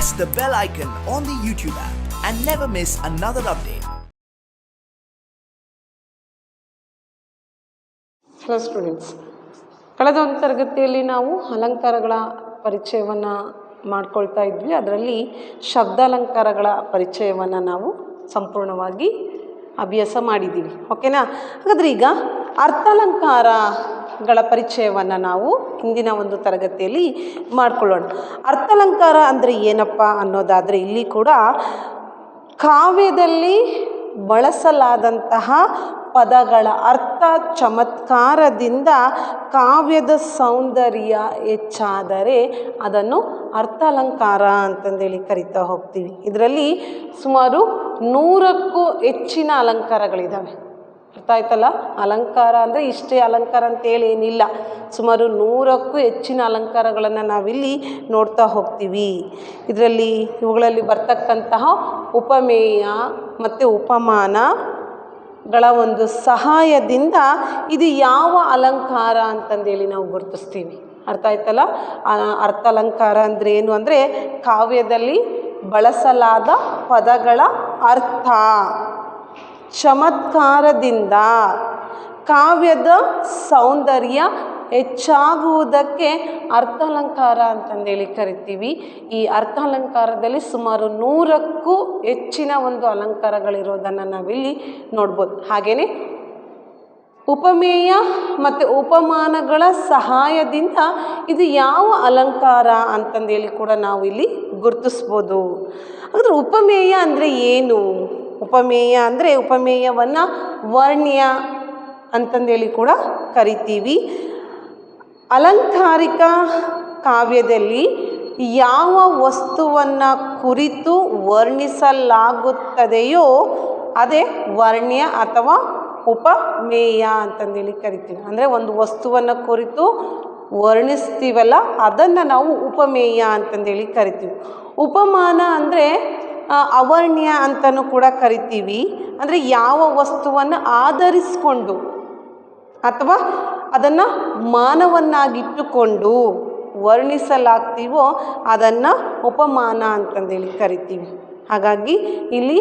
press the bell icon on the YouTube app and never miss another update. Hello students, ಕಳೆದ ಒಂದು ತರಗತಿಯಲ್ಲಿ ನಾವು ಅಲಂಕಾರಗಳ ಪರಿಚಯವನ್ನು ಮಾಡ್ಕೊಳ್ತಾ ಇದ್ವಿ. ಅದರಲ್ಲಿ ಶಬ್ದಾಲಂಕಾರಗಳ ಪರಿಚಯವನ್ನು ನಾವು ಸಂಪೂರ್ಣವಾಗಿ ಅಭ್ಯಾಸ ಮಾಡಿದ್ದೀವಿ. ಓಕೆನಾ? ಹಾಗಾದರೆ ಈಗ ಅರ್ಥಾಲಂಕಾರಗಳ ಪರಿಚಯವನ್ನು ನಾವು ಇಂದಿನ ಒಂದು ತರಗತಿಯಲ್ಲಿ ಮಾಡಿಕೊಳ್ಳೋಣ. ಅರ್ಥಾಲಂಕಾರ ಅಂದರೆ ಏನಪ್ಪ ಅನ್ನೋದಾದರೆ, ಇಲ್ಲಿ ಕೂಡ ಕಾವ್ಯದಲ್ಲಿ ಬಳಸಲಾದಂತಹ ಪದಗಳ ಅರ್ಥ ಚಮತ್ಕಾರದಿಂದ ಕಾವ್ಯದ ಸೌಂದರ್ಯ ಹೆಚ್ಚಾದರೆ ಅದನ್ನು ಅರ್ಥಾಲಂಕಾರ ಅಂತಂದೇಳಿ ಕರಿತಾ ಹೋಗ್ತೀವಿ. ಇದರಲ್ಲಿ ಸುಮಾರು 100ಕ್ಕೂ ಹೆಚ್ಚಿನ ಅಲಂಕಾರಗಳಿದ್ದಾವೆ. ಅರ್ಥ ಆಯ್ತಲ್ಲ? ಅಲಂಕಾರ ಅಂದರೆ ಇಷ್ಟೇ ಅಲಂಕಾರ ಅಂತೇಳಿ ಏನಿಲ್ಲ, ಸುಮಾರು 100ಕ್ಕೂ ಹೆಚ್ಚಿನ ಅಲಂಕಾರಗಳನ್ನು ನಾವಿಲ್ಲಿ ನೋಡ್ತಾ ಹೋಗ್ತೀವಿ. ಇದರಲ್ಲಿ ಇವುಗಳಲ್ಲಿ ಬರ್ತಕ್ಕಂತಹ ಉಪಮೇಯ ಮತ್ತು ಉಪಮಾನಗಳ ಒಂದು ಸಹಾಯದಿಂದ ಇದು ಯಾವ ಅಲಂಕಾರ ಅಂತಂದೇಳಿ ನಾವು ಗುರುತಿಸ್ತೀವಿ. ಅರ್ಥ ಆಯ್ತಲ್ಲ? ಅರ್ಥಾಲಂಕಾರ ಅಂದರೆ ಏನು ಅಂದರೆ ಕಾವ್ಯದಲ್ಲಿ ಬಳಸಲಾದ ಪದಗಳ ಅರ್ಥ ಚಮತ್ಕಾರದಿಂದ ಕಾವ್ಯದ ಸೌಂದರ್ಯ ಹೆಚ್ಚಾಗುವುದಕ್ಕೆ ಅರ್ಥಾಲಂಕಾರ ಅಂತಂದೇಳಿ ಕರಿತೀವಿ. ಈ ಅರ್ಥಾಲಂಕಾರದಲ್ಲಿ ಸುಮಾರು 100ಕ್ಕೂ ಹೆಚ್ಚಿನ ಒಂದು ಅಲಂಕಾರಗಳಿರೋದನ್ನು ನಾವಿಲ್ಲಿ ನೋಡ್ಬೋದು. ಹಾಗೆಯೇ ಉಪಮೇಯ ಮತ್ತು ಉಪಮಾನಗಳ ಸಹಾಯದಿಂದ ಇದು ಯಾವ ಅಲಂಕಾರ ಅಂತಂದೇಳಿ ಕೂಡ ನಾವು ಇಲ್ಲಿ ಗುರುತಿಸ್ಬೋದು. ಅಂದರೆ ಉಪಮೇಯ ಅಂದರೆ ಏನು? ಉಪಮೇಯ ಅಂದರೆ ಉಪಮೇಯವನ್ನು ವರ್ಣ್ಯ ಅಂತಂದೇಳಿ ಕೂಡ ಕರಿತೀವಿ. ಅಲಂಕಾರಿಕ ಕಾವ್ಯದಲ್ಲಿ ಯಾವ ವಸ್ತುವನ್ನು ಕುರಿತು ವರ್ಣಿಸಲಾಗುತ್ತದೆಯೋ ಅದೇ ವರ್ಣ್ಯ ಅಥವಾ ಉಪಮೇಯ ಅಂತಂದೇಳಿ ಕರಿತೀವಿ. ಅಂದರೆ ಒಂದು ವಸ್ತುವನ್ನು ಕುರಿತು ವರ್ಣಿಸ್ತೀವಲ್ಲ, ಅದನ್ನು ನಾವು ಉಪಮೇಯ ಅಂತಂದೇಳಿ ಕರಿತೀವಿ. ಉಪಮಾನ ಅಂದರೆ ಅವರ್ಣ್ಯ ಅಂತಲೂ ಕೂಡ ಕರಿತೀವಿ. ಅಂದರೆ ಯಾವ ವಸ್ತುವನ್ನು ಆಧರಿಸಿಕೊಂಡು ಅಥವಾ ಅದನ್ನು ಮಾನವನ್ನಾಗಿಟ್ಟುಕೊಂಡು ವರ್ಣಿಸಲಾಗ್ತೀವೋ ಅದನ್ನು ಉಪಮಾನ ಅಂತಂದೇಳಿ ಕರಿತೀವಿ. ಹಾಗಾಗಿ ಇಲ್ಲಿ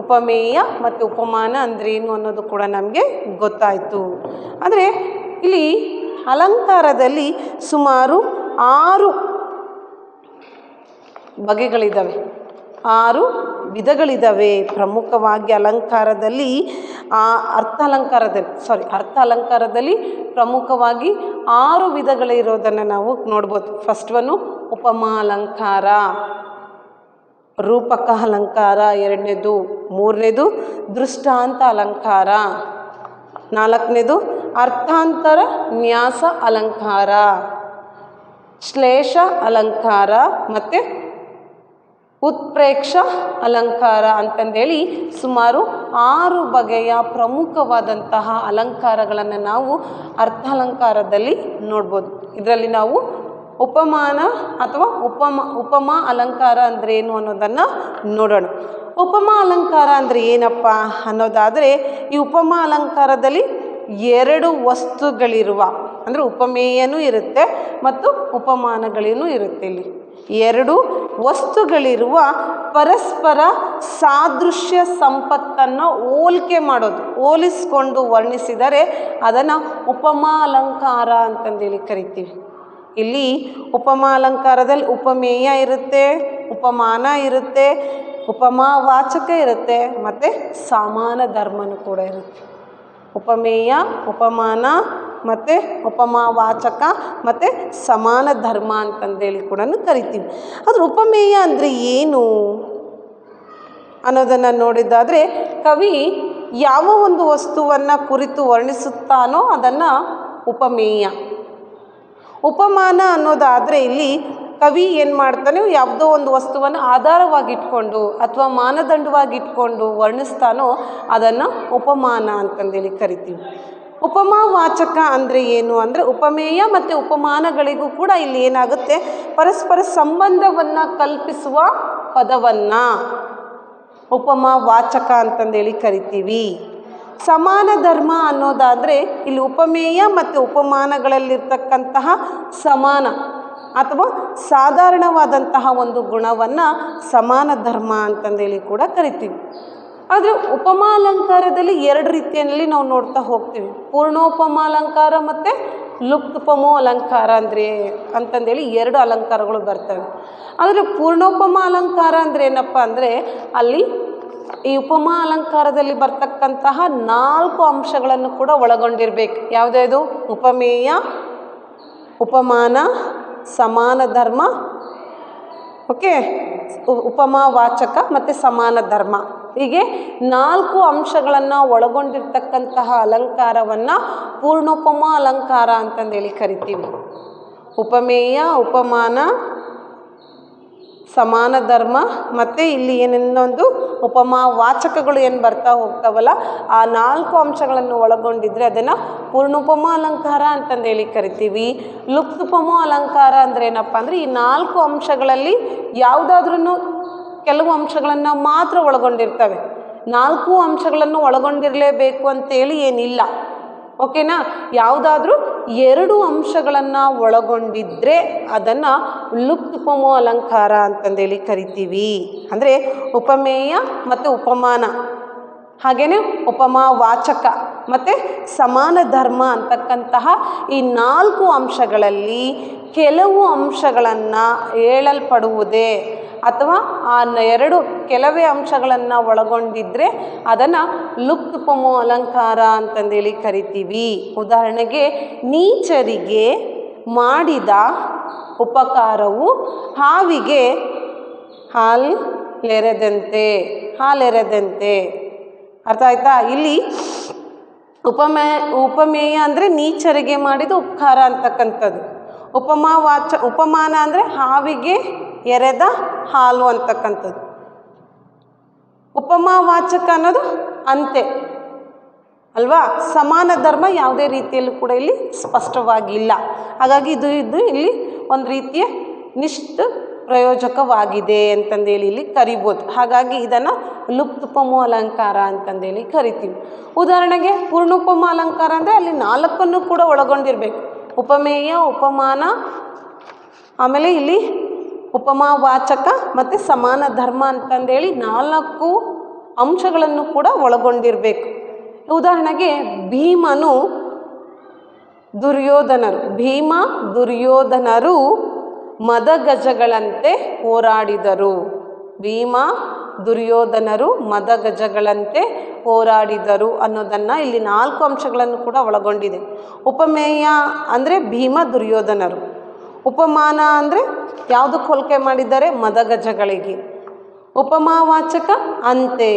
ಉಪಮೇಯ ಮತ್ತು ಉಪಮಾನ ಅಂದ್ರೇನು ಅನ್ನೋದು ಕೂಡ ನಮಗೆ ಗೊತ್ತಾಯಿತು. ಆದರೆ ಇಲ್ಲಿ ಅಲಂಕಾರದಲ್ಲಿ ಸುಮಾರು 6 ಬಗೆಗಳಿದ್ದಾವೆ, 6 ವಿಧಗಳಿದ್ದಾವೆ. ಪ್ರಮುಖವಾಗಿ ಅಲಂಕಾರದಲ್ಲಿ ಅರ್ಥಾಲಂಕಾರದಲ್ಲಿ ಪ್ರಮುಖವಾಗಿ 6 ವಿಧಗಳಿರೋದನ್ನು ನಾವು ನೋಡ್ಬೋದು. ಫಸ್ಟ್ ಒನ್ನು ಉಪಮಾ ಅಲಂಕಾರ, ರೂಪಕ ಅಲಂಕಾರ, 2ನೇದು, 3ನೇದು ದೃಷ್ಟಾಂತ ಅಲಂಕಾರ, 4ನೇದು ಅರ್ಥಾಂತರ ನ್ಯಾಸ ಅಲಂಕಾರ, ಶ್ಲೇಷ ಅಲಂಕಾರ ಮತ್ತು ಉತ್ಪ್ರೇಕ್ಷ ಅಲಂಕಾರ ಅಂತಂದೇಳಿ ಸುಮಾರು 6 ಬಗೆಯ ಪ್ರಮುಖವಾದಂತಹ ಅಲಂಕಾರಗಳನ್ನು ನಾವು ಅರ್ಥಾಲಂಕಾರದಲ್ಲಿ ನೋಡ್ಬೋದು. ಇದರಲ್ಲಿ ನಾವು ಉಪಮಾನ ಅಥವಾ ಉಪಮಾ ಅಲಂಕಾರ ಅಂದರೆ ಏನು ಅನ್ನೋದನ್ನು ನೋಡೋಣ. ಉಪಮಾ ಅಲಂಕಾರ ಅಂದರೆ ಏನಪ್ಪ ಅನ್ನೋದಾದರೆ, ಈ ಉಪಮಾ ಅಲಂಕಾರದಲ್ಲಿ 2 ವಸ್ತುಗಳಿರುವ, ಅಂದರೆ ಉಪಮೇಯನೂ ಇರುತ್ತೆ ಮತ್ತು ಉಪಮಾನಗಳೇನೂ ಇರುತ್ತೆ. ಇಲ್ಲಿ 2 ವಸ್ತುಗಳಿರುವ ಪರಸ್ಪರ ಸಾದೃಶ್ಯ ಸಂಪತ್ತನ್ನು ಹೋಲಿಕೆ ಮಾಡೋದು, ಹೋಲಿಸ್ಕೊಂಡು ವರ್ಣಿಸಿದರೆ ಅದನ್ನು ಉಪಮಾ ಅಲಂಕಾರ ಅಂತಂದೇಳಿ ಕರಿತೀವಿ. ಇಲ್ಲಿ ಉಪಮಾ ಅಲಂಕಾರದಲ್ಲಿ ಉಪಮೇಯ ಇರುತ್ತೆ, ಉಪಮಾನ ಇರುತ್ತೆ, ಉಪಮಾ ವಾಚಕ ಇರುತ್ತೆ ಮತ್ತು ಸಮಾನ ಧರ್ಮನೂ ಕೂಡ ಇರುತ್ತೆ. ಉಪಮೇಯ, ಉಪಮಾನ ಮತ್ತು ಉಪಮಾ ವಾಚಕ ಮತ್ತು ಸಮಾನ ಧರ್ಮ ಅಂತಂದೇಳಿ ಕೂಡ ಕರಿತೀವಿ. ಆದರೆ ಉಪಮೇಯ ಅಂದರೆ ಏನು ಅನ್ನೋದನ್ನು ನೋಡಿದ್ದಾದರೆ, ಕವಿ ಯಾವ ಒಂದು ವಸ್ತುವನ್ನು ಕುರಿತು ವರ್ಣಿಸುತ್ತಾನೋ ಅದನ್ನು ಉಪಮೇಯ. ಉಪಮಾನ ಅನ್ನೋದಾದರೆ ಇಲ್ಲಿ ಕವಿ ಏನು ಮಾಡ್ತಾನೆ, ಯಾವುದೋ ಒಂದು ವಸ್ತುವನ್ನು ಆಧಾರವಾಗಿಟ್ಕೊಂಡು ಅಥವಾ ಮಾನದಂಡವಾಗಿಟ್ಕೊಂಡು ವರ್ಣಿಸ್ತಾನೋ ಅದನ್ನು ಉಪಮಾನ ಅಂತಂದೇಳಿ ಕರಿತೀವಿ. ಉಪಮಾ ವಾಚಕ ಅಂದರೆ ಏನು ಅಂದರೆ, ಉಪಮೇಯ ಮತ್ತು ಉಪಮಾನಗಳಿಗೂ ಕೂಡ ಇಲ್ಲಿ ಏನಾಗುತ್ತೆ, ಪರಸ್ಪರ ಸಂಬಂಧವನ್ನು ಕಲ್ಪಿಸುವ ಪದವನ್ನು ಉಪಮಾ ವಾಚಕ ಅಂತಂದೇಳಿ ಕರಿತೀವಿ. ಸಮಾನ ಧರ್ಮ ಅನ್ನೋದಾದರೆ ಇಲ್ಲಿ ಉಪಮೇಯ ಮತ್ತು ಉಪಮಾನಗಳಲ್ಲಿರ್ತಕ್ಕಂತಹ ಸಮಾನ ಅಥವಾ ಸಾಧಾರಣವಾದಂತಹ ಒಂದು ಗುಣವನ್ನು ಸಮಾನ ಧರ್ಮ ಅಂತಂದೇಳಿ ಕೂಡ ಕರಿತೀವಿ. ಆದರೆ ಉಪಮಾಲಂಕಾರದಲ್ಲಿ ಎರಡು ರೀತಿಯಲ್ಲಿ ನಾವು ನೋಡ್ತಾ ಹೋಗ್ತೀವಿ. ಪೂರ್ಣೋಪಮಾಲಂಕಾರ ಮತ್ತು ಲುಪ್ತೋಪಮೋ ಅಲಂಕಾರ ಅಂದರೆ ಅಂತಂದೇಳಿ ಎರಡು ಅಲಂಕಾರಗಳು ಬರ್ತವೆ. ಆದರೆ ಪೂರ್ಣೋಪಮ ಅಲಂಕಾರ ಅಂದರೆ ಏನಪ್ಪ ಅಂದರೆ ಅಲ್ಲಿ ಈ ಉಪಮಾ ಅಲಂಕಾರದಲ್ಲಿ ಬರ್ತಕ್ಕಂತಹ 4 ಅಂಶಗಳನ್ನು ಕೂಡ ಒಳಗೊಂಡಿರಬೇಕು. ಯಾವುದ್ಯಾವುದು? ಉಪಮೇಯ, ಉಪಮಾನ, ಸಮಾನ ಧರ್ಮ, ಓಕೆ, ಉಪಮಾವಾಚಕ ಮತ್ತು ಸಮಾನ ಧರ್ಮ. ಹೀಗೆ 4 ಅಂಶಗಳನ್ನು ಒಳಗೊಂಡಿರ್ತಕ್ಕಂತಹ ಅಲಂಕಾರವನ್ನು ಪೂರ್ಣೋಪಮ ಅಲಂಕಾರ ಅಂತಂದೇಳಿ ಕರಿತೀವಿ. ಉಪಮೇಯ, ಉಪಮಾನ, ಸಮಾನ ಧರ್ಮ ಮತ್ತು ಇಲ್ಲಿ ಏನೇನೊಂದು ಉಪಮಾವಾಚಕಗಳು ಏನು ಬರ್ತಾ ಹೋಗ್ತಾವಲ್ಲ ಆ 4 ಅಂಶಗಳನ್ನು ಒಳಗೊಂಡಿದ್ರೆ ಅದನ್ನು ಪೂರ್ಣೋಪಮ ಅಲಂಕಾರ ಅಂತಂದೇಳಿ ಕರಿತೀವಿ. ಲುಪ್ತೋಪಮ ಅಲಂಕಾರ ಅಂದರೆ ಏನಪ್ಪ ಅಂದರೆ ಈ 4 ಅಂಶಗಳಲ್ಲಿ ಯಾವುದಾದ್ರೂ ಕೆಲವು ಅಂಶಗಳನ್ನು ಮಾತ್ರ ಒಳಗೊಂಡಿರ್ತವೆ. 4 ಅಂಶಗಳನ್ನು ಒಳಗೊಂಡಿರಲೇಬೇಕು ಅಂತೇಳಿ ಏನಿಲ್ಲ, ಓಕೆನಾ. ಯಾವುದಾದ್ರೂ 2 ಅಂಶಗಳನ್ನು ಒಳಗೊಂಡಿದ್ದರೆ ಅದನ್ನು ಲುಪ್ತೋಪಮ ಅಲಂಕಾರ ಅಂತಂದೇಳಿ ಕರಿತೀವಿ. ಅಂದರೆ ಉಪಮೇಯ ಮತ್ತು ಉಪಮಾನ, ಹಾಗೆಯೇ ಉಪಮಾವಾಚಕ ಮತ್ತು ಸಮಾನ ಧರ್ಮ ಅಂತಕ್ಕಂತಹ ಈ 4 ಅಂಶಗಳಲ್ಲಿ ಕೆಲವು ಅಂಶಗಳನ್ನು ಹೇಳಲ್ಪಡುವುದೇ ಅಥವಾ ಆ 2 ಕೆಲವೇ ಅಂಶಗಳನ್ನು ಒಳಗೊಂಡಿದ್ದರೆ ಅದನ್ನು ಲುಪ್ತೋಪಮ ಅಲಂಕಾರ ಅಂತಂದೇಳಿ ಕರಿತೀವಿ. ಉದಾಹರಣೆಗೆ, ನೀಚರಿಗೆ ಮಾಡಿದ ಉಪಕಾರವು ಹಾವಿಗೆ ಹಾಲೆರೆದಂತೆ. ಅರ್ಥ ಆಯ್ತಾ? ಇಲ್ಲಿ ಉಪಮೇಯ ಅಂದರೆ ನೀಚರಿಗೆ ಮಾಡಿದ ಉಪಕಾರ ಅಂತಕ್ಕಂಥದ್ದು. ಉಪಮಾನ ಅಂದರೆ ಹಾವಿಗೆ ಎರೆದ ಹಾಲು ಅಂತಕ್ಕಂಥದ್ದು. ಉಪಮಾವಾಚಕ ಅನ್ನೋದು ಅಂತೆ ಅಲ್ವಾ. ಸಮಾನ ಧರ್ಮ ಯಾವುದೇ ರೀತಿಯಲ್ಲೂ ಕೂಡ ಇಲ್ಲಿ ಸ್ಪಷ್ಟವಾಗಿಲ್ಲ. ಹಾಗಾಗಿ ಇದು ಇಲ್ಲಿ ಒಂದು ರೀತಿಯ ಪ್ರಯೋಜಕವಾಗಿದೆ ಅಂತಂದೇಳಿ ಇಲ್ಲಿ ಕರಿಬೋದು. ಹಾಗಾಗಿ ಇದನ್ನು ಲುಪ್ತೋಪಮ ಅಲಂಕಾರ ಅಂತಂದೇಳಿ ಕರಿತೀವಿ. ಉದಾಹರಣೆಗೆ ಪೂರ್ಣೋಪಮ ಅಲಂಕಾರ ಅಂದರೆ ಅಲ್ಲಿ 4 ಕೂಡ ಒಳಗೊಂಡಿರಬೇಕು. ಉಪಮೇಯ, ಉಪಮಾನ, ಆಮೇಲೆ ಇಲ್ಲಿ ಉಪಮಾವಾಚಕ ಮತ್ತು ಸಮಾನ ಧರ್ಮ ಅಂತಂದೇಳಿ 4 ಅಂಶಗಳನ್ನು ಕೂಡ ಒಳಗೊಂಡಿರಬೇಕು. ಉದಾಹರಣೆಗೆ ಭೀಮ ದುರ್ಯೋಧನರು ಮದಗಜಗಳಂತೆ ಹೋರಾಡಿದರು. ಭೀಮ ದುರ್ಯೋಧನರು ಮದಗಜಗಳಂತೆ ಹೋರಾಡಿದರು ಅನ್ನೋದನ್ನು ಇಲ್ಲಿ 4 ಅಂಶಗಳನ್ನು ಕೂಡ ಒಳಗೊಂಡಿದೆ. ಉಪಮೇಯ ಅಂದರೆ ಭೀಮ ದುರ್ಯೋಧನರು. ಉಪಮಾನ ಅಂದರೆ ಯಾವುದಕ್ಕೆ ಹೋಲಿಕೆ ಮಾಡಿದ್ದಾರೆ? ಮದಗಜಗಳಿಗೆ. ಉಪಮಾವಾಚಕ ಅಂತೆ.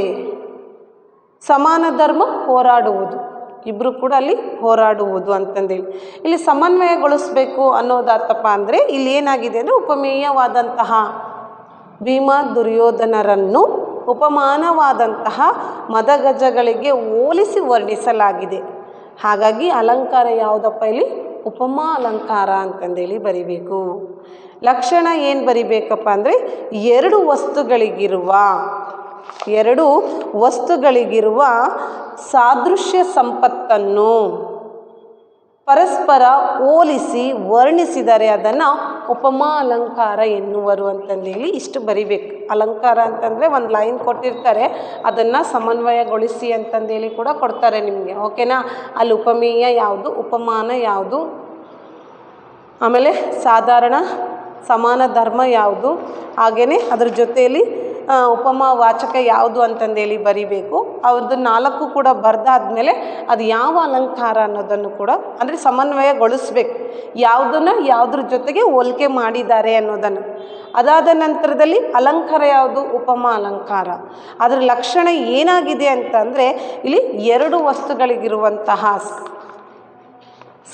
ಸಮಾನ ಧರ್ಮ ಹೋರಾಡುವುದು, ಇಬ್ಬರು ಕೂಡ ಅಲ್ಲಿ ಹೋರಾಡುವುದು ಅಂತಂದೇಳಿ ಇಲ್ಲಿ ಸಮನ್ವಯಗೊಳಿಸಬೇಕು ಅನ್ನೋದಾತಪ್ಪ ಅಂದರೆ ಇಲ್ಲಿ ಏನಾಗಿದೆ ಅಂದರೆ ಉಪಮೇಯವಾದಂತಹ ಭೀಮ ದುರ್ಯೋಧನರನ್ನು ಉಪಮಾನವಾದಂತಹ ಮದಗಜಗಳಿಗೆ ಹೋಲಿಸಿ ವರ್ಣಿಸಲಾಗಿದೆ. ಹಾಗಾಗಿ ಅಲಂಕಾರ ಯಾವುದಪ್ಪ ಇಲ್ಲಿ? ಉಪಮಾ ಅಲಂಕಾರ ಅಂತಂದೇಳಿ ಬರಿಬೇಕು. ಲಕ್ಷಣ ಏನು ಬರಿಬೇಕಪ್ಪ ಅಂದರೆ ಎರಡು ವಸ್ತುಗಳಿಗಿರುವ ಸಾದೃಶ್ಯ ಸಂಪತ್ತನ್ನು ಪರಸ್ಪರ ಹೋಲಿಸಿ ವರ್ಣಿಸಿದರೆ ಅದನ್ನು ಉಪಮಾ ಅಲಂಕಾರ ಎನ್ನುವರು ಅಂತಂದೇಳಿ ಇಷ್ಟು ಬರಿಬೇಕು. ಅಲಂಕಾರ ಅಂತಂದರೆ ಒಂದು ಲೈನ್ ಕೊಟ್ಟಿರ್ತಾರೆ, ಅದನ್ನು ಸಮನ್ವಯಗೊಳಿಸಿ ಅಂತಂದೇಳಿ ಕೂಡ ಕೊಡ್ತಾರೆ ನಿಮಗೆ, ಓಕೆನಾ. ಅಲ್ಲಿ ಉಪಮೇಯ ಯಾವುದು, ಉಪಮಾನ ಯಾವುದು, ಆಮೇಲೆ ಸಾಧಾರಣ ಸಮಾನ ಧರ್ಮ ಯಾವುದು, ಹಾಗೆಯೇ ಅದ್ರ ಜೊತೆಯಲ್ಲಿ ಉಪಮಾವಾಚಕ ಯಾವುದು ಅಂತಂದೇಳಿ ಬರಿಬೇಕು. ಅದು 4 ಕೂಡ ಬರೆದಾದ್ಮೇಲೆ ಅದು ಯಾವ ಅಲಂಕಾರ ಅನ್ನೋದನ್ನು ಕೂಡ ಅಂದರೆ ಸಮನ್ವಯಗೊಳಿಸ್ಬೇಕು. ಯಾವುದನ್ನು ಯಾವುದ್ರ ಜೊತೆಗೆ ಹೋಲಿಕೆ ಮಾಡಿದ್ದಾರೆ ಅನ್ನೋದನ್ನು. ಅದಾದ ನಂತರದಲ್ಲಿ ಅಲಂಕಾರ ಯಾವುದು? ಉಪಮಾ ಅಲಂಕಾರ. ಅದರ ಲಕ್ಷಣ ಏನಾಗಿದೆ ಅಂತಂದರೆ ಇಲ್ಲಿ ಎರಡು ವಸ್ತುಗಳಿಗಿರುವಂತಹ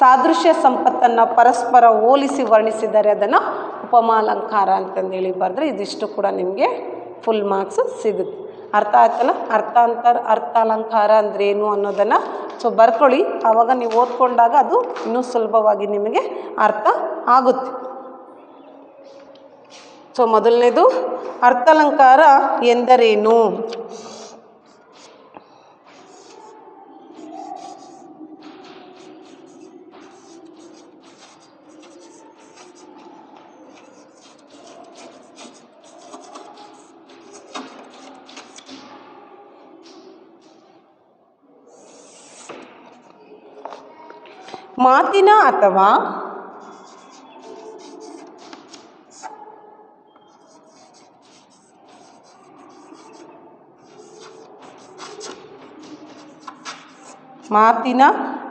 ಸಾದೃಶ್ಯ ಸಂಪತ್ತನ್ನು ಪರಸ್ಪರ ಹೋಲಿಸಿ ವರ್ಣಿಸಿದರೆ ಅದನ್ನು ಉಪಮಾ ಅಲಂಕಾರ ಅಂತಂದೇಳಿ ಬರೆದ್ರೆ ಇದಿಷ್ಟು ಕೂಡ ನಿಮಗೆ ಫುಲ್ ಮಾರ್ಕ್ಸ್ ಸಿಗುತ್ತೆ. ಅರ್ಥ ಆಯ್ತಲ್ಲ? ಅರ್ಥಾಲಂಕಾರ ಅಂದ್ರೇನು ಅನ್ನೋದನ್ನು ಬರ್ಕೊಳ್ಳಿ. ಆವಾಗ ನೀವು ಓದ್ಕೊಂಡಾಗ ಅದು ಇನ್ನೂ ಸುಲಭವಾಗಿ ನಿಮಗೆ ಅರ್ಥ ಆಗುತ್ತೆ. ಮೊದಲನೇದು ಅರ್ಥಾಲಂಕಾರ ಎಂದರೇನು? ಮಾತಿನ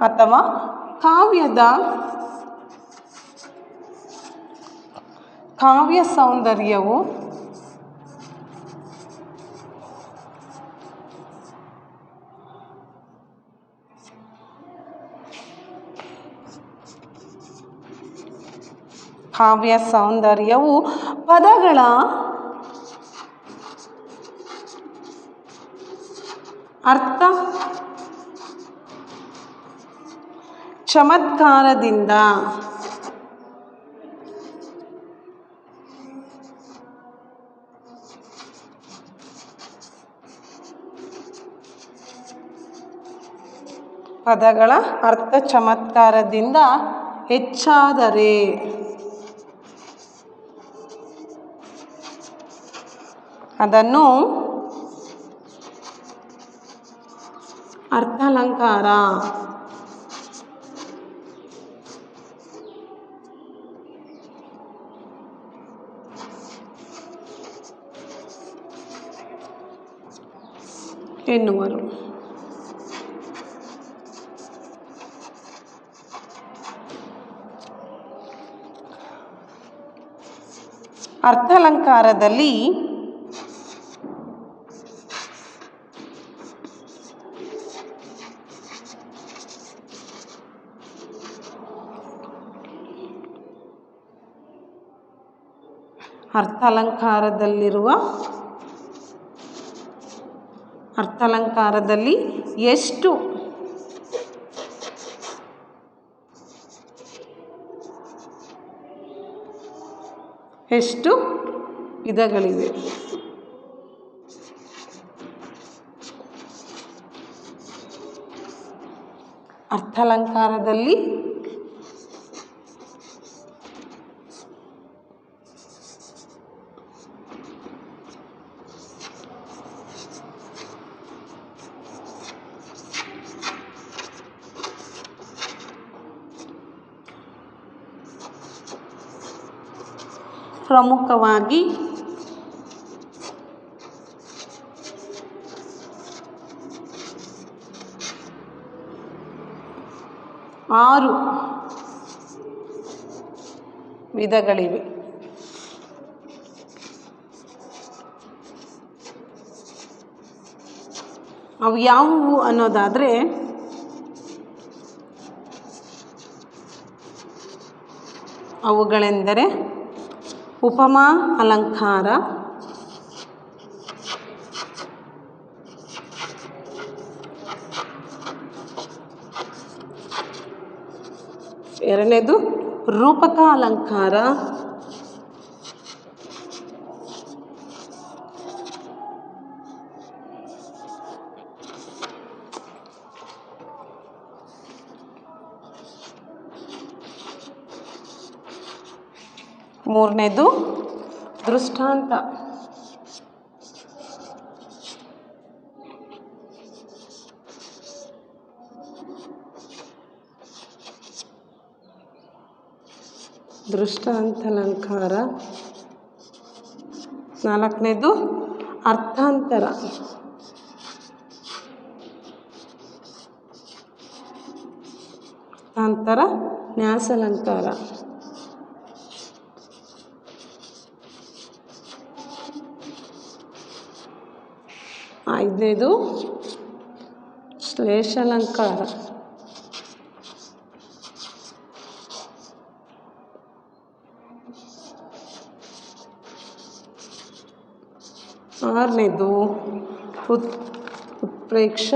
ಅಥವಾ ಕಾವ್ಯ ಸೌಂದರ್ಯವು ಪದಗಳ ಅರ್ಥ ಚಮತ್ಕಾರದಿಂದ ಹೆಚ್ಚಾದರೆ ಅದನ್ನು ಅರ್ಥಾಲಂಕಾರ ಎನ್ನುವರು. ಅರ್ಥಾಲಂಕಾರದಲ್ಲಿ ಅರ್ಥಾಲಂಕಾರದಲ್ಲಿ ಎಷ್ಟು ವಿಧಗಳಿವೆ? ಅರ್ಥಾಲಂಕಾರದಲ್ಲಿ ಪ್ರಮುಖವಾಗಿ 6 ವಿಧಗಳಿವೆ. ಅವು ಯಾವುವು ಅನ್ನೋದಾದರೆ ಅವುಗಳೆಂದರೆ ಉಪಮಾ ಅಲಂಕಾರ, ಎರಡನೇದು ರೂಪಕ ಅಲಂಕಾರ, ಮೂರನೇದು ದೃಷ್ಟಾಂತ. ದೃಷ್ಟಾಂತಾಲಂಕಾರ. ನಾಲ್ಕನೇದು ಅರ್ಥಾಂತರ. ನ್ಯಾಸಾಲಂಕಾರ. ಐದನೇದು ಶ್ಲೇಷಾಲಂಕಾರ. ಆರನೇದು ಉತ್ಪ್ರೇಕ್ಷ.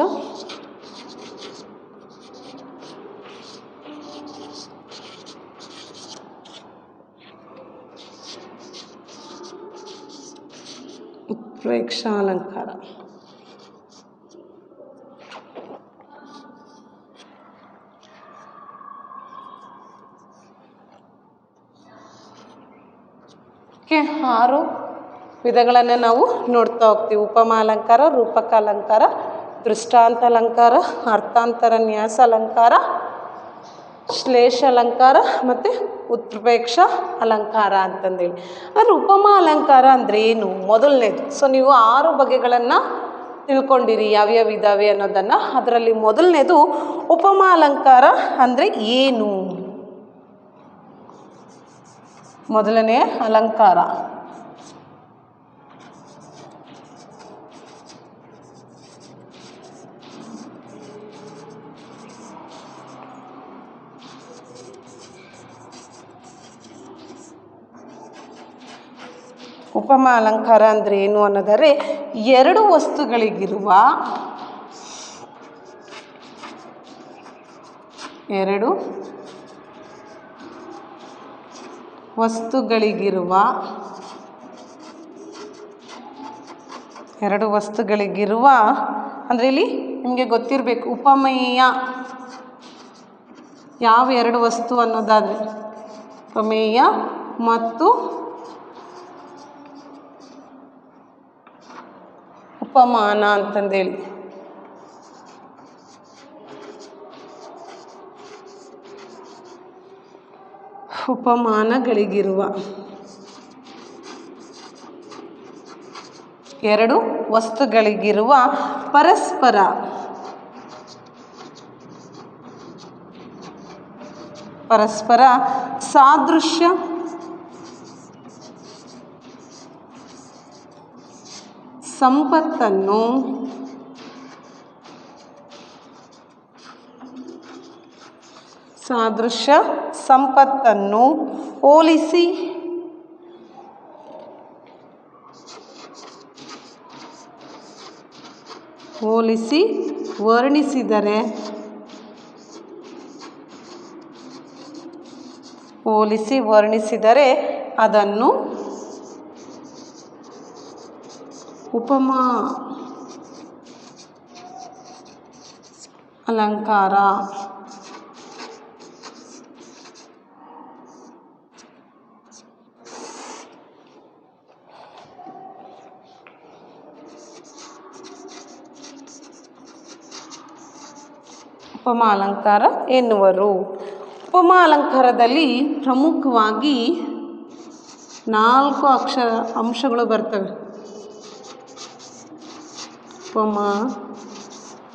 ಉತ್ಪ್ರೇಕ್ಷಾಲಂಕಾರ. ಓಕೆ, 6 ವಿಧಗಳನ್ನು ನಾವು ನೋಡ್ತಾ ಹೋಗ್ತೀವಿ. ಉಪಮಾ ಅಲಂಕಾರ, ರೂಪಕ ಅಲಂಕಾರ, ದೃಷ್ಟಾಂತ ಅಲಂಕಾರ, ಅರ್ಥಾಂತರ, ನ್ಯಾಸ ಅಲಂಕಾರ, ಶ್ಲೇಷ ಅಲಂಕಾರ ಮತ್ತು ಉತ್ಪ್ರೇಕ್ಷ ಅಲಂಕಾರ ಅಂತಂದೇಳಿ. ಆದರೆ ಉಪಮಾ ಅಲಂಕಾರ ಅಂದರೆ ಏನು? ಮೊದಲನೇದು. ಸೊ ನೀವು 6 ಬಗೆಗಳನ್ನು ತಿಳ್ಕೊಂಡಿರಿ ಯಾವ್ಯಾವ ಇದ್ದಾವೆ ಅನ್ನೋದನ್ನು. ಅದರಲ್ಲಿ ಮೊದಲನೇದು ಉಪಮಾ ಅಲಂಕಾರ ಅಂದರೆ ಏನು? ಮೊದಲನೇ ಅಲಂಕಾರ ಉಪಮಾ ಅಲಂಕಾರ ಅಂದರೆ ಏನು ಅನ್ನೋದರೆ, 2 ವಸ್ತುಗಳಿಗಿರುವ ಅಂದರೆ ಇಲ್ಲಿ ನಿಮಗೆ ಗೊತ್ತಿರಬೇಕು ಉಪಮೇಯ ಯಾವ 2 ವಸ್ತು ಅನ್ನೋದಾದರೆ ಉಪಮೇಯ ಮತ್ತು ಉಪಮಾನ ಅಂತಂದೇಳಿ. ಉಪಮಾನಗಳಿಗಿರುವ 2 ವಸ್ತುಗಳಿಗಿರುವ ಪರಸ್ಪರ ಸಾದೃಶ್ಯ ಸಂಪತ್ತನ್ನು ಹೋಲಿಸಿ ವರ್ಣಿಸಿದರೆ ಅದನ್ನು ಉಪಮಾ ಅಲಂಕಾರ. ಉಪಮಾ ಅಲಂಕಾರ ಎನ್ನುವರು. ಉಪಮಾ ಅಲಂಕಾರದಲ್ಲಿ ಪ್ರಮುಖವಾಗಿ 4 ಅಂಶಗಳು ಬರ್ತವೆ. ಉಪಮಾ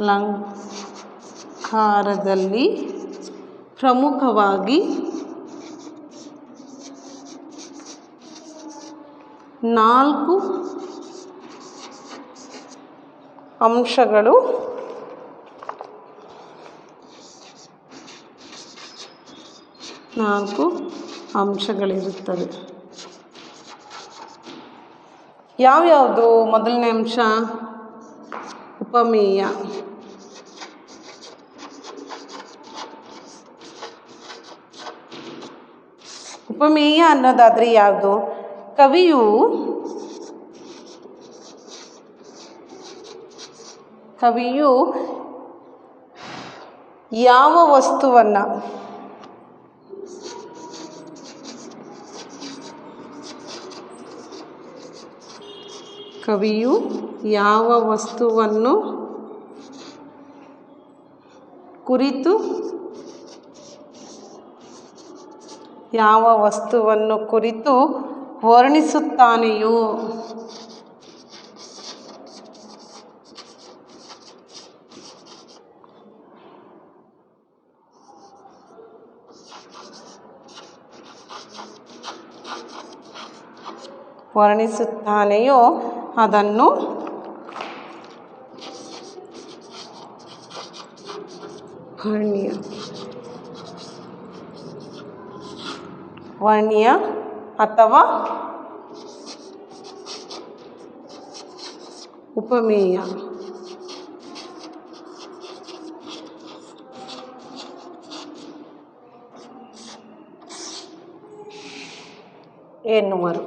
ಅಲಂಕಾರದಲ್ಲಿ ಪ್ರಮುಖವಾಗಿ 4 ಅಂಶಗಳು ಅಂಶಗಳಿರುತ್ತವೆ. ಯಾವ್ಯಾವುದು? ಮೊದಲನೇ ಅಂಶ ಉಪಮೇಯ. ಉಪಮೇಯ ಅನ್ನೋದಾದರೆ ಯಾವುದು? ಕವಿಯು ಯಾವ ವಸ್ತುವನ್ನು ಕುರಿತು ವರ್ಣಿಸುತ್ತಾನೆಯೋ ಅದನ್ನು ವರ್ಣ್ಯ ಅಥವಾ ಉಪಮೇಯ ಎನ್ನುವರು.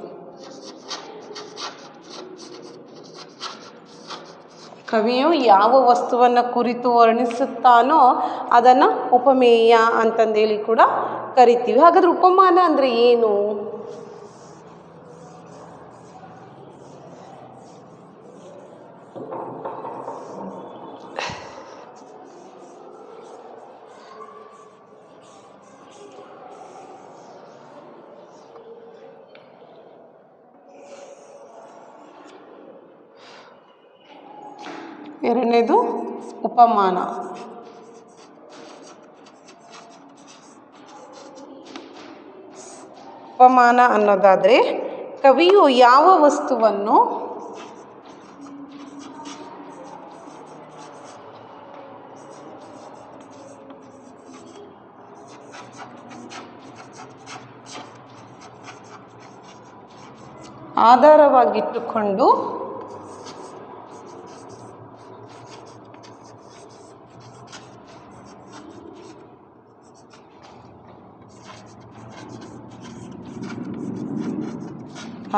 ಕವಿಯು ಯಾವ ವಸ್ತುವನ್ನು ಕುರಿತು ವರ್ಣಿಸುತ್ತಾನೋ ಅದನ್ನು ಉಪಮೇಯ ಅಂತಂದೇಳಿ ಕೂಡ ಕರಿತೀವಿ. ಹಾಗಾದರೆ ಉಪಮಾನ ಅಂದರೆ ಏನು? ಎರಡನೇದು ಉಪಮಾನ. ಉಪಮಾನ ಅನ್ನೋದಾದರೆ ಕವಿಯು ಯಾವ ವಸ್ತುವನ್ನು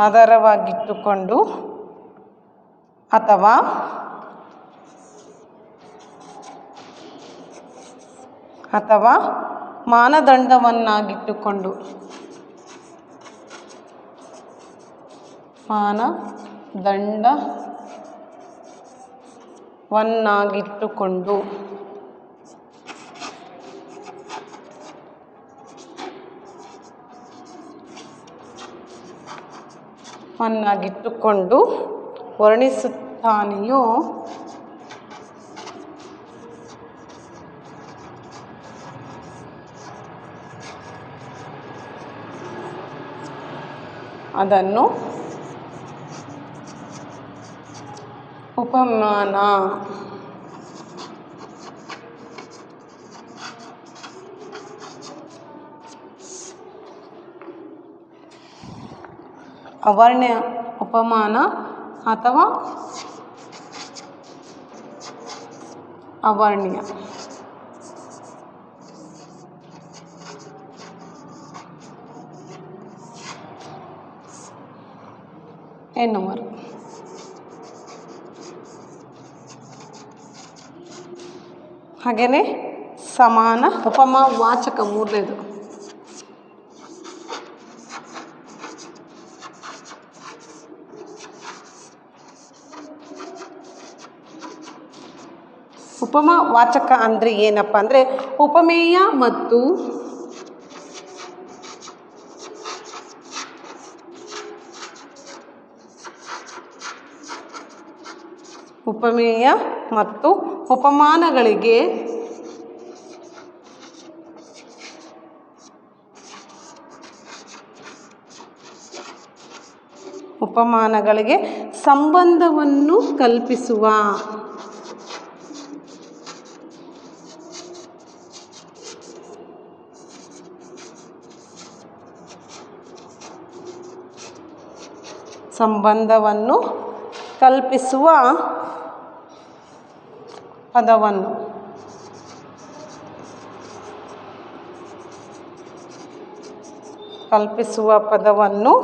ಆಧಾರವಾಗಿಟ್ಟುಕೊಂಡು ಅಥವಾ ಮಾನದಂಡವನ್ನಾಗಿಟ್ಟುಕೊಂಡು ವರ್ಣಿಸುತ್ತಾನೆಯೋ ಅದನ್ನು ಉಪಮಾನ. ಅವರ್ಣ್ಯ ಉಪಮಾನ ಅಥವಾ ಅವರ್ಣ್ಯ. ಎನ್ನುವರು. ಹಾಗೆಯೇ ಸಮಾನ ಉಪಮಾ ವಾಚಕ ಮೂರನೇದು. ಉಪಮಾ ವಾಚಕ ಅಂದರೆ ಏನಪ್ಪ ಅಂದರೆ ಉಪಮೇಯ ಮತ್ತು ಉಪಮಾನಗಳಿಗೆ ಸಂಬಂಧವನ್ನು ಕಲ್ಪಿಸುವ ಪದವನ್ನು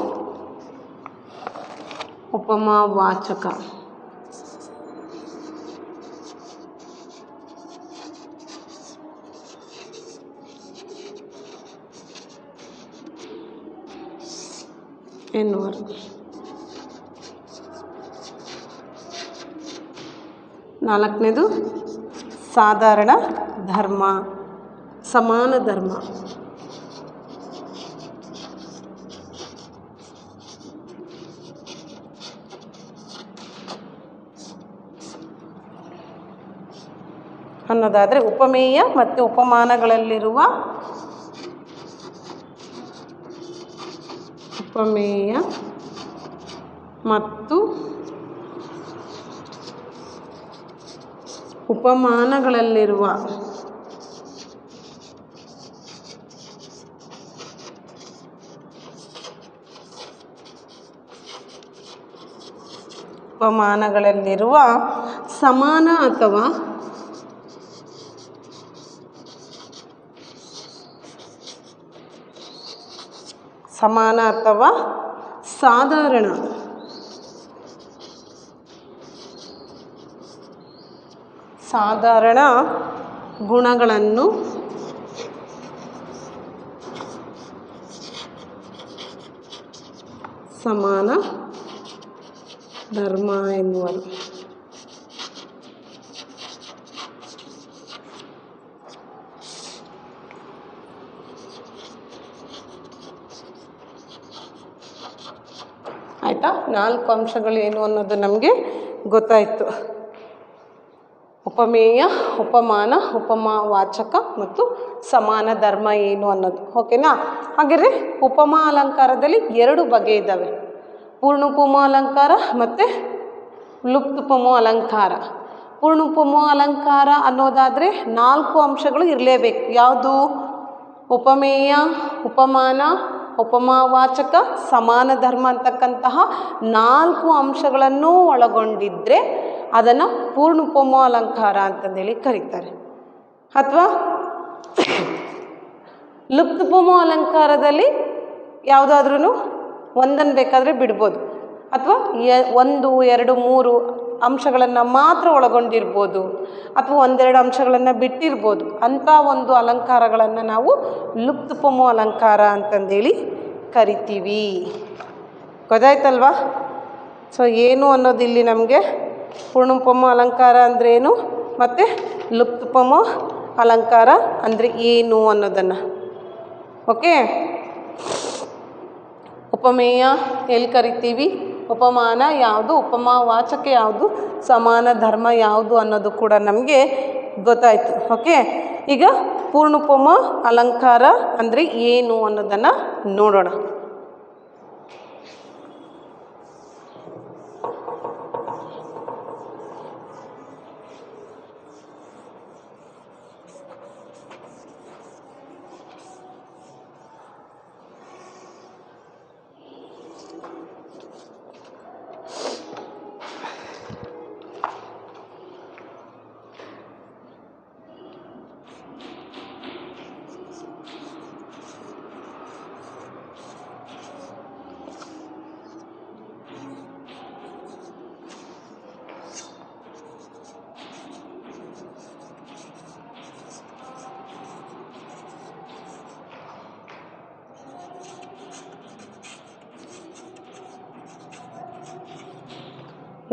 ಉಪಮಾವಾಚಕ. ಎನ್ನುವರು. ನಾಲ್ಕನೇದು ಸಾಧಾರಣ ಧರ್ಮ, ಸಮಾನ ಧರ್ಮ. ಅನ್ನೋದಾದರೆ ಉಪಮೇಯ ಮತ್ತು ಉಪಮಾನಗಳಲ್ಲಿರುವ ಉಪಮಾನಗಳಲ್ಲಿರುವ ಸಮಾನ ಅಥವಾ ಸಾಧಾರಣ ಗುಣಗಳನ್ನು ಸಮಾನ ಧರ್ಮ ಎನ್ನುವರು. ಆಯಿತಾ? 4 ಅಂಶಗಳು ಏನು ಅನ್ನೋದು ನಮಗೆ ಗೊತ್ತಾಯಿತು. ಉಪಮೇಯ, ಉಪಮಾನ, ಉಪಮಾವಾಚಕ ಮತ್ತು ಸಮಾನ ಧರ್ಮ ಏನು ಅನ್ನೋದು. ಓಕೆನಾ? ಹಾಗಿದ್ರೆ ಉಪಮಾ ಅಲಂಕಾರದಲ್ಲಿ 2 ಬಗೆ ಇದ್ದಾವೆ, ಪೂರ್ಣೋಪಮ ಅಲಂಕಾರ ಮತ್ತು ಲುಪ್ತೋಪಮ ಅಲಂಕಾರ. ಪೂರ್ಣೋಪಮ ಅಲಂಕಾರ ಅನ್ನೋದಾದರೆ 4 ಅಂಶಗಳು ಇರಲೇಬೇಕು. ಯಾವುದು? ಉಪಮೇಯ, ಉಪಮಾನ, ಉಪಮಾವಾಚಕ, ಸಮಾನ ಧರ್ಮ ಅಂತಕ್ಕಂತಹ 4 ಅಂಶಗಳನ್ನು ಒಳಗೊಂಡಿದ್ದರೆ ಅದನ್ನು ಪೂರ್ಣೋಪಮ ಅಲಂಕಾರ ಅಂತಂದೇಳಿ ಕರೀತಾರೆ. ಅಥವಾ ಲುಪ್ತೋಪಮ ಅಲಂಕಾರದಲ್ಲಿ ಯಾವುದಾದ್ರೂ ಒಂದನ್ನು ಬೇಕಾದರೆ ಬಿಡ್ಬೋದು, ಅಥವಾ 1, 2, 3 ಅಂಶಗಳನ್ನು ಮಾತ್ರ ಒಳಗೊಂಡಿರ್ಬೋದು, ಅಥವಾ 1-2 ಅಂಶಗಳನ್ನು ಬಿಟ್ಟಿರ್ಬೋದು. ಅಂಥ ಒಂದು ಅಲಂಕಾರಗಳನ್ನು ನಾವು ಲುಪ್ತೋಪಮ ಅಲಂಕಾರ ಅಂತಂದೇಳಿ ಕರಿತೀವಿ. ಗೊತ್ತಾಯ್ತಲ್ವಾ? ಸೊ ಏನು ಅನ್ನೋದು ಇಲ್ಲಿ ನಮಗೆ ಪೂರ್ಣೋಪಮ ಅಲಂಕಾರ ಅಂದ್ರೇನು ಮತ್ತು ಲುಪ್ತೋಪಮ ಅಲಂಕಾರ ಅಂದರೆ ಏನು ಅನ್ನೋದನ್ನು. ಓಕೆ, ಉಪಮೇಯ ಎಲ್ಲಿ ಕರಿತೀವಿ, ಉಪಮಾನ ಯಾವುದು, ಉಪಮಾವಾಚಕ ಯಾವುದು, ಸಮಾನ ಧರ್ಮ ಯಾವುದು ಅನ್ನೋದು ಕೂಡ ನಮಗೆ ಗೊತ್ತಾಯಿತು. ಓಕೆ, ಈಗ ಪೂರ್ಣೋಪಮ ಅಲಂಕಾರ ಅಂದರೆ ಏನು ಅನ್ನೋದನ್ನು ನೋಡೋಣ.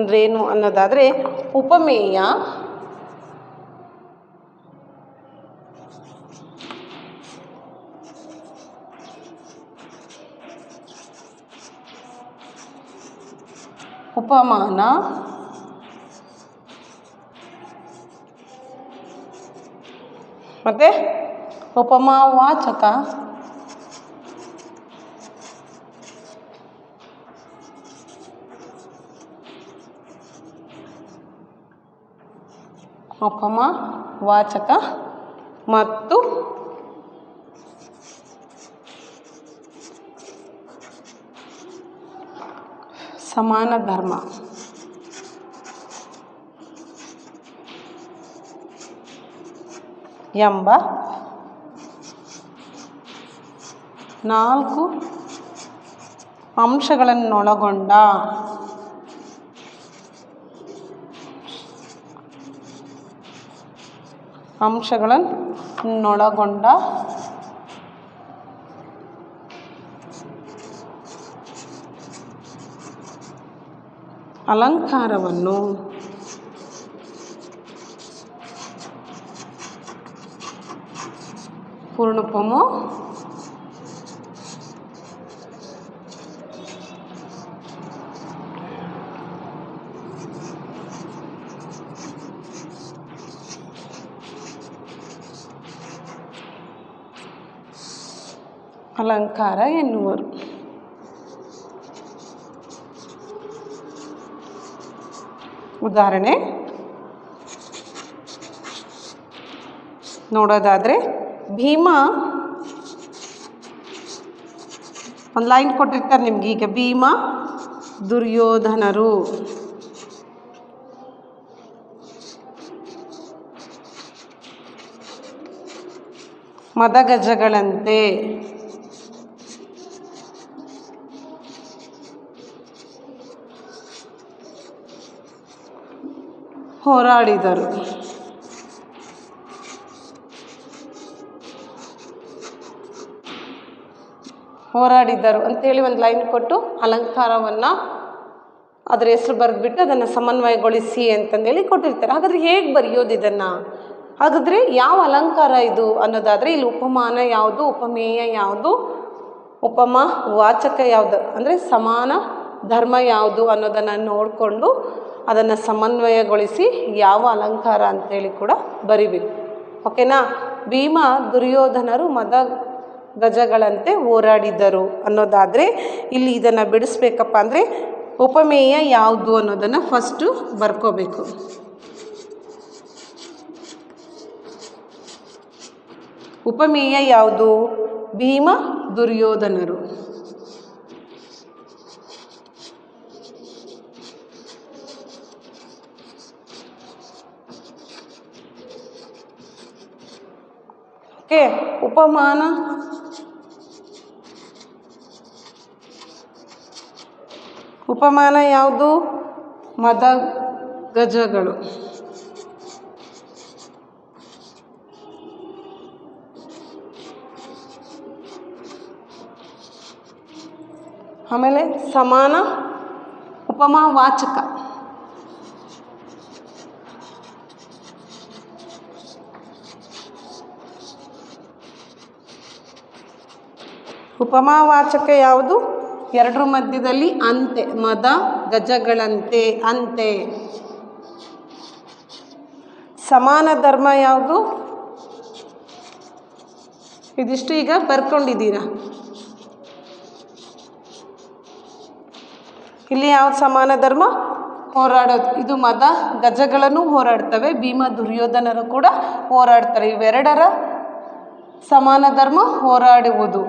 ಅಂದ್ರೇನು ಅನ್ನೋದಾದರೆ, ಉಪಮೇಯ ಉಪಮಾನ ಮತ್ತು ಉಪಮಾವಾಚಕ ಉಪಮಾವಾಚಕ ಮತ್ತು ಸಮಾನ ಧರ್ಮ ಎಂಬ 4 ಅಂಶಗಳನ್ನೊಳಗೊಂಡ ಅಲಂಕಾರವನ್ನು ಪೂರ್ಣೋಪಮ ಅಲಂಕಾರ ಎನ್ನುವರು. ಉದಾಹರಣೆ ನೋಡೋದಾದರೆ, ಭೀಮ ಒಂದು ಲೈನ್ ಕೊಟ್ಟಿರ್ತಾರೆ ನಿಮ್ಗೆ. ಈಗ ಭೀಮ ದುರ್ಯೋಧನರು ಮದಗಜಗಳಂತೆ ಹೋರಾಡಿದರು. ಅಂತೇಳಿ ಒಂದು ಲೈನ್ ಕೊಟ್ಟು ಅಲಂಕಾರವನ್ನು ಅದರ ಹೆಸರು ಬರೆದ್ಬಿಟ್ಟು ಅದನ್ನು ಸಮನ್ವಯಗೊಳಿಸಿ ಅಂತಂದೇಳಿ ಕೊಟ್ಟಿರ್ತಾರೆ. ಹಾಗಾದರೆ ಹೇಗೆ ಬರೆಯೋದು ಇದನ್ನು? ಹಾಗಾದರೆ ಯಾವ ಅಲಂಕಾರ ಇದು ಅನ್ನೋದಾದರೆ, ಇಲ್ಲಿ ಉಪಮಾನ ಯಾವುದು, ಉಪಮೇಯ ಯಾವುದು, ಉಪಮಾ ವಾಚಕ ಯಾವುದು, ಅಂದರೆ ಸಮಾನ ಧರ್ಮ ಯಾವುದು ಅನ್ನೋದನ್ನು ನೋಡಿಕೊಂಡು ಅದನ್ನು ಸಮನ್ವಯಗೊಳಿಸಿ ಯಾವ ಅಲಂಕಾರ ಅಂತೇಳಿ ಕೂಡ ಬರಿಬೇಕು. ಓಕೆನಾ. ಭೀಮ ದುರ್ಯೋಧನರು ಮದ ಗಜಗಳಂತೆ ಹೋರಾಡಿದರು ಅನ್ನೋದಾದರೆ ಇಲ್ಲಿ ಇದನ್ನು ಬಿಡಿಸ್ಬೇಕಪ್ಪ ಅಂದರೆ ಉಪಮೇಯ ಯಾವುದು ಅನ್ನೋದನ್ನು ಫಸ್ಟು ಬರ್ಕೋಬೇಕು. ಉಪಮೇಯ ಯಾವುದು? ಭೀಮ ದುರ್ಯೋಧನರು. ಓಕೆ. ಉಪಮಾನ ಉಪಮಾನ ಯಾವುದು? ಮದ ಗಜಗಳು. ಆಮೇಲೆ ಸಮಾನ ಉಪಮಾವಾಚಕ. ಉಪಮಾವಾಚಕ ಯಾವುದು? ಎರಡರ ಮಧ್ಯದಲ್ಲಿ ಅಂತೆ, ಮದ ಗಜಗಳಂತೆ ಅಂತೆ. ಸಮಾನ ಧರ್ಮ ಯಾವುದು? ಇದಿಷ್ಟು ಈಗ ಬರ್ಕೊಂಡಿದ್ದೀರಾ. ಇಲ್ಲಿ ಯಾವ್ದು ಸಮಾನ ಧರ್ಮ? ಹೋರಾಡೋದು. ಇದು ಮದ ಗಜಗಳನ್ನು ಹೋರಾಡ್ತವೆ, ಭೀಮ ದುರ್ಯೋಧನರು ಕೂಡ ಹೋರಾಡ್ತಾರೆ. ಇವೆರಡರ ಸಮಾನ ಧರ್ಮ ಹೋರಾಡುವುದು.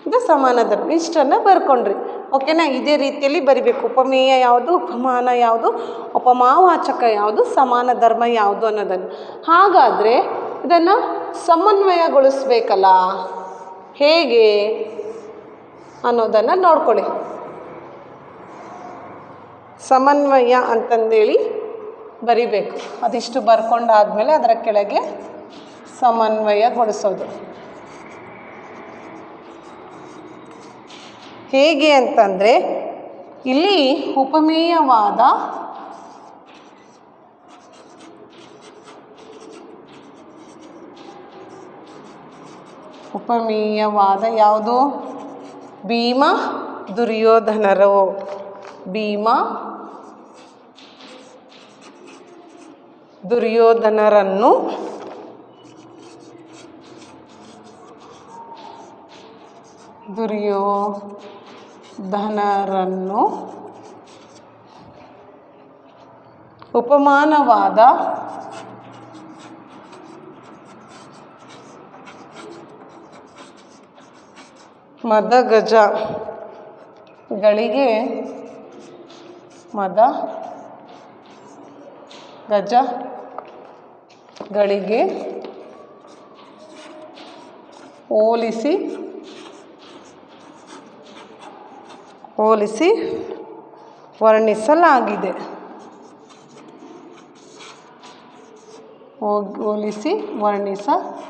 ಇದು ಸಮಾನ ಧರ್ಮ. ಇಷ್ಟನ್ನು ಬರ್ಕೊಂಡ್ರಿ. ಓಕೆನಾ. ಇದೇ ರೀತಿಯಲ್ಲಿ ಬರಿಬೇಕು. ಉಪಮೇಯ ಯಾವುದು, ಉಪಮಾನ ಯಾವುದು, ಉಪಮಾವಾಚಕ ಯಾವುದು, ಸಮಾನ ಧರ್ಮ ಯಾವುದು ಅನ್ನೋದನ್ನು. ಹಾಗಾದರೆ ಇದನ್ನು ಸಮನ್ವಯಗೊಳಿಸ್ಬೇಕಲ್ಲ, ಹೇಗೆ ಅನ್ನೋದನ್ನು ನೋಡ್ಕೊಳ್ಳಿ. ಸಮನ್ವಯ ಅಂತಂದೇಳಿ ಬರಿಬೇಕು. ಅದಿಷ್ಟು ಬರ್ಕೊಂಡಾದಮೇಲೆ ಅದರ ಕೆಳಗೆ ಸಮನ್ವಯಗೊಳಿಸೋದು. ಹೇಗೆ ಅಂತಂದರೆ ಇಲ್ಲಿ ಉಪಮೇಯವಾದ ಯಾವುದು? ಭೀಮ ದುರ್ಯೋಧನರು. ಭೀಮ ದುರ್ಯೋಧನರನ್ನು ಉಪಮಾನವಾದ ಮದಗಜಗಳಿಗೆ ಹೋಲಿಸಿ ವರ್ಣಿಸಲಾಗಿದೆ.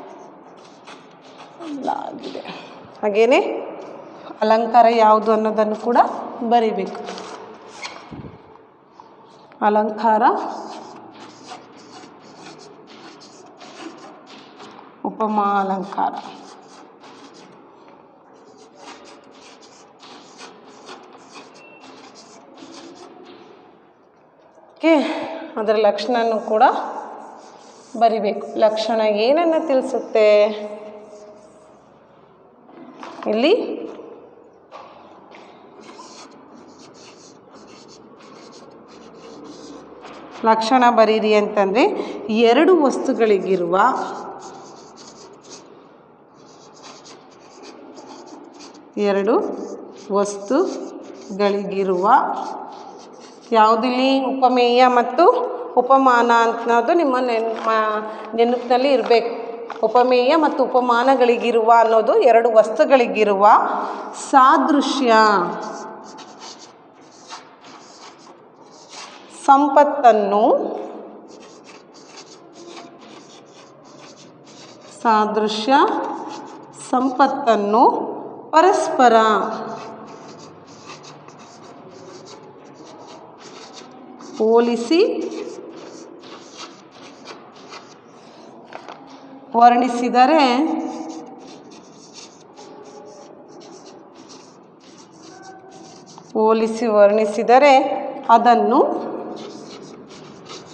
ಹಾಗೇನೆ ಅಲಂಕಾರ ಯಾವುದು ಅನ್ನೋದನ್ನು ಕೂಡ ಬರಿಬೇಕು. ಅಲಂಕಾರ, ಉಪಮಾ ಅಲಂಕಾರ. ಓಕೆ. ಅದರ ಲಕ್ಷಣನೂ ಕೂಡ ಬರಿಬೇಕು. ಲಕ್ಷಣ ಏನನ್ನು ತಿಳಿಸುತ್ತೆ? ಇಲ್ಲಿ ಲಕ್ಷಣ ಬರೀರಿ ಅಂತಂದರೆ ಎರಡು ವಸ್ತುಗಳಿಗಿರುವ ಯಾವುದಿಲ್ಲಿ ಉಪಮೇಯ ಮತ್ತು ಉಪಮಾನ ಅನ್ನೋದು ನಿಮ್ಮ ನೆನಪಿನಲ್ಲಿ ಇರಬೇಕು. ಉಪಮೇಯ ಮತ್ತು ಉಪಮಾನಗಳಿಗಿರುವ ಅನ್ನೋದು ಎರಡು ವಸ್ತುಗಳಿಗಿರುವ ಸಾದೃಶ್ಯ, ಸಂಪತ್ತನ್ನು ಪರಸ್ಪರ ಹೋಲಿಸಿ ವರ್ಣಿಸಿದರೆ ಹೋಲಿಸಿ ವರ್ಣಿಸಿದರೆ ಅದನ್ನು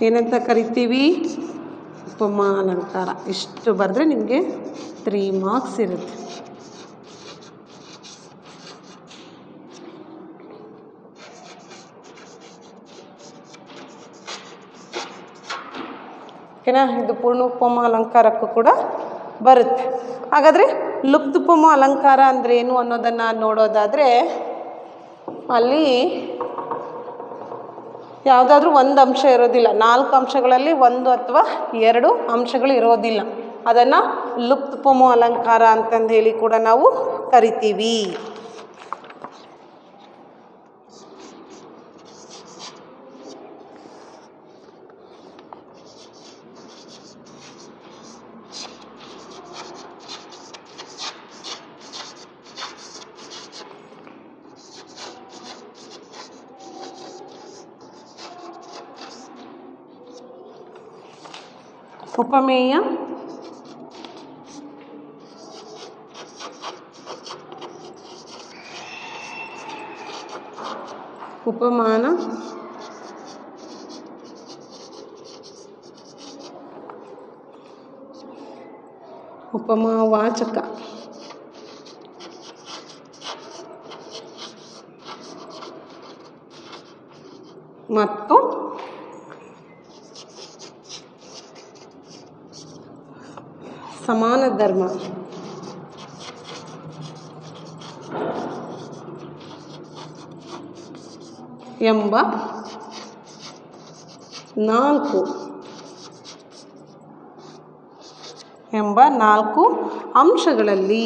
ಏನಂತ ಕರಿತೀವಿ? ಉಪಮಾ ಅಲಂಕಾರ. ಇಷ್ಟು ಬರೆದ್ರೆ ನಿಮಗೆ 3 ಮಾರ್ಕ್ಸ್ ಇರುತ್ತೆ. ಓಕೆನಾ? ಇದು ಪೂರ್ಣ ಉಪಮಾ ಅಲಂಕಾರಕ್ಕೂ ಕೂಡ ಬರುತ್ತೆ. ಹಾಗಾದರೆ ಲುಪ್ತೋಪಮ ಅಲಂಕಾರ ಅಂದರೆ ಏನು ಅನ್ನೋದನ್ನು ನೋಡೋದಾದರೆ, ಅಲ್ಲಿ ಯಾವುದಾದ್ರೂ ಒಂದು ಅಂಶ ಇರೋದಿಲ್ಲ. 4 ಅಂಶಗಳಲ್ಲಿ 1 ಅಥವಾ 2 ಅಂಶಗಳು ಇರೋದಿಲ್ಲ. ಅದನ್ನು ಲುಪ್ತೋಪಮ ಅಲಂಕಾರ ಅಂತಂದು ಹೇಳಿ ಕೂಡ ನಾವು ಕರಿತೀವಿ. ಉಪಮೇಯ, ಉಪಮಾನ, ಉಪಮಾವಾಚಕ, ಮತ್ತು ಸಮಾನ ಧರ್ಮ ಎಂಬ 4 ಅಂಶಗಳಲ್ಲಿ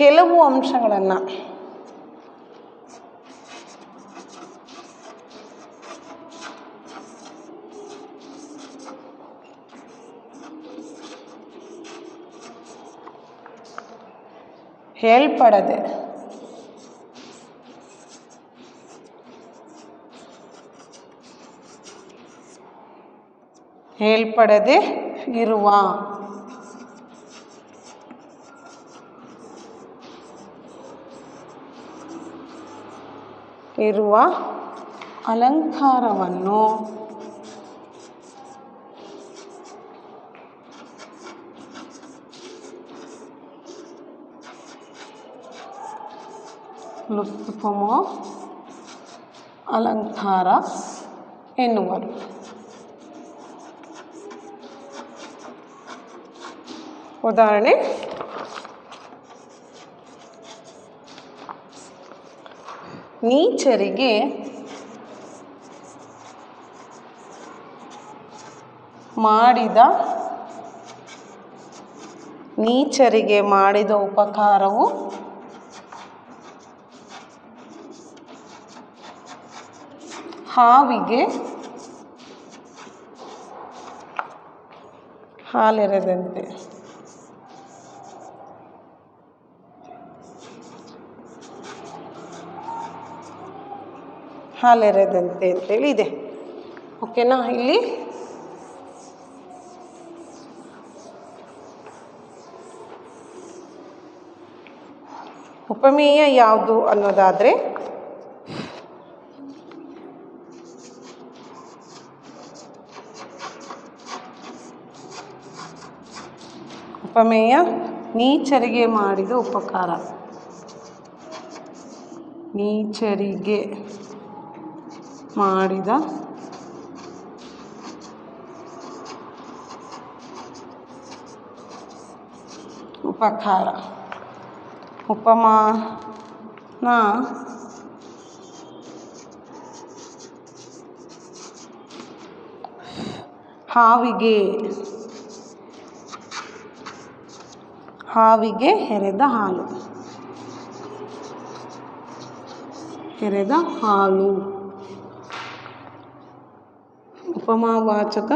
ಕೆಲವು ಅಂಶಗಳನ್ನು ಹೇಳ್ಪಡದೆ ಇರುವ ಅಲಂಕಾರವನ್ನು ಲುಪ್ತೋಪಮ ಅಲಂಕಾರ ಎನ್ನುವರು. ಉದಾಹರಣೆ, ನೀಚರಿಗೆ ಮಾಡಿದ ಉಪಕಾರವು ಹಾವಿಗೆ ಹಾಲೆರೆದಂತೆ. ಅಂತೇಳಿ ಇದೆ. ಓಕೆನಾ? ಇಲ್ಲಿ ಉಪಮೇಯ ಯಾವುದು ಅನ್ನೋದಾದರೆ, ಉಪಮೇಯ ನೀಚರಿಗೆ ಮಾಡಿದ ಉಪಕಾರ. ನೀಚರಿಗೆ ಮಾಡಿದ ಉಪಕಾರ. ಉಪಮಾನ ಹಾವಿಗೆ ಎರೆದ ಹಾಲು. ಉಪಮಾವಾಚಕ